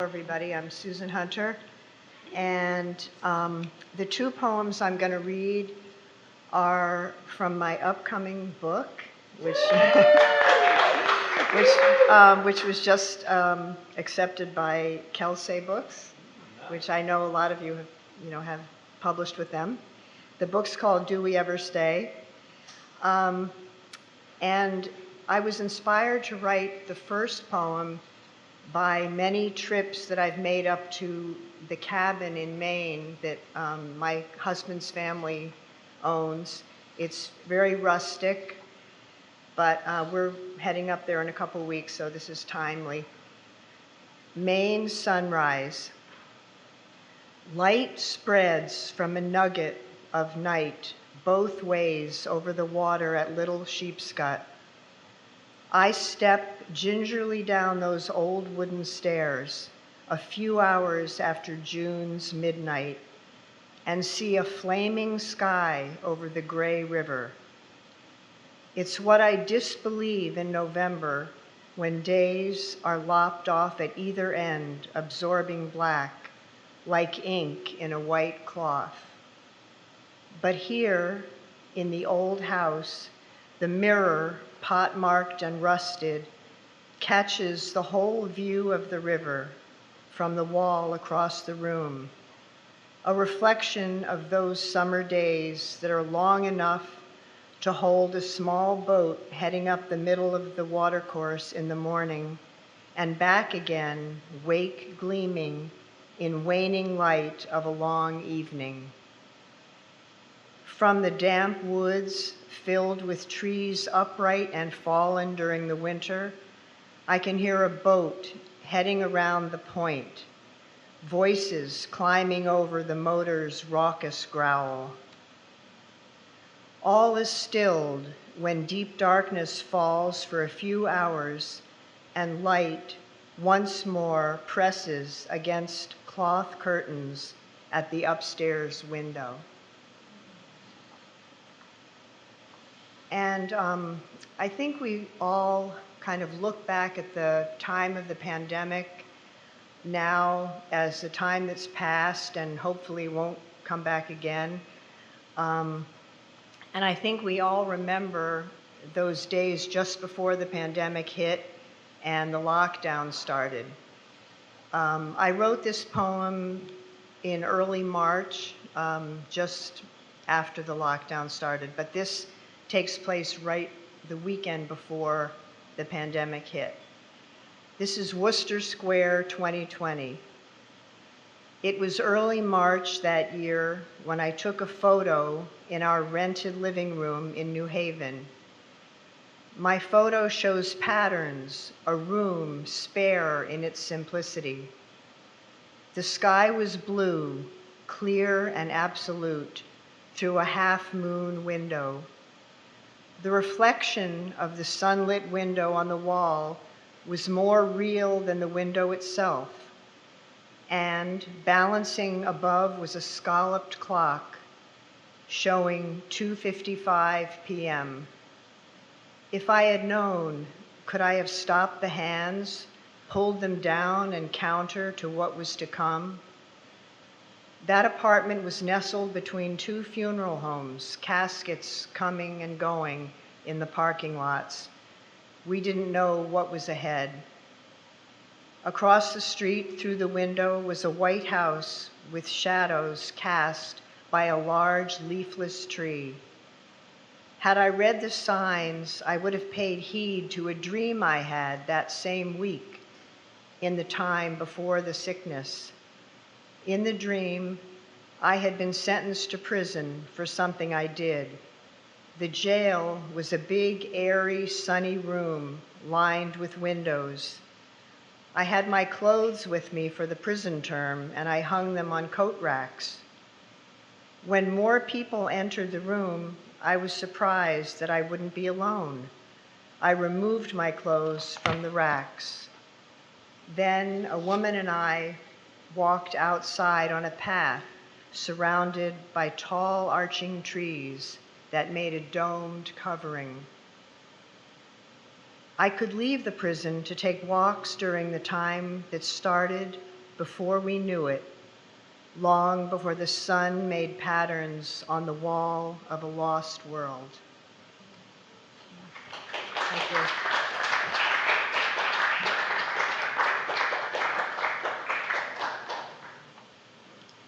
Everybody, I'm Susan Hunter, and the two poems I'm going to read are from my upcoming book, which which was just accepted by Kelsey Books, which I know a lot of you have published with them. The book's called Do We Ever Stay? And I was inspired to write the first poem by many trips that I've made up to the cabin in Maine that my husband's family owns. It's very rustic, but we're heading up there in a couple weeks, so this is timely. Maine sunrise. Light spreads from a nugget of night both ways over the water at Little Sheepscut. I step gingerly down those old wooden stairs a few hours after June's midnight and see a flaming sky over the gray river. It's what I disbelieve in November when days are lopped off at either end, absorbing black, like ink in a white cloth. But here, in the old house, the mirror, pot-marked and rusted, catches the whole view of the river from the wall across the room, a reflection of those summer days that are long enough to hold a small boat heading up the middle of the watercourse in the morning and back again, wake gleaming in waning light of a long evening. From the damp woods filled with trees upright and fallen during the winter, I can hear a boat heading around the point, voices climbing over the motor's raucous growl. All is stilled when deep darkness falls for a few hours and light once more presses against cloth curtains at the upstairs window. And I think we all kind of look back at the time of the pandemic now as the time that's passed and hopefully won't come back again. And I think we all remember those days just before the pandemic hit and the lockdown started. I wrote this poem in early March, just after the lockdown started, but this takes place right the weekend before the pandemic hit. This is Worcester Square 2020. It was early March that year when I took a photo in our rented living room in New Haven. My photo shows patterns, a room spare in its simplicity. The sky was blue, clear and absolute, through a half-moon window. The reflection of the sunlit window on the wall was more real than the window itself, and balancing above was a scalloped clock showing 2:55 p.m. If I had known, could I have stopped the hands, pulled them down and counter to what was to come? That apartment was nestled between two funeral homes, caskets coming and going in the parking lots. We didn't know what was ahead. Across the street through the window was a white house with shadows cast by a large leafless tree. Had I read the signs, I would have paid heed to a dream I had that same week in the time before the sickness. In the dream, I had been sentenced to prison for something I did. The jail was a big, airy, sunny room lined with windows. I had my clothes with me for the prison term, and I hung them on coat racks. When more people entered the room, I was surprised that I wouldn't be alone. I removed my clothes from the racks. Then a woman and I walked outside on a path surrounded by tall arching trees that made a domed covering. I could leave the prison to take walks during the time that started before we knew it, long before the sun made patterns on the wall of a lost world. Thank you.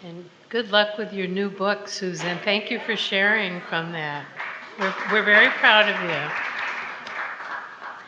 And good luck with your new book, Susan. Thank you for sharing from that. We're very proud of you.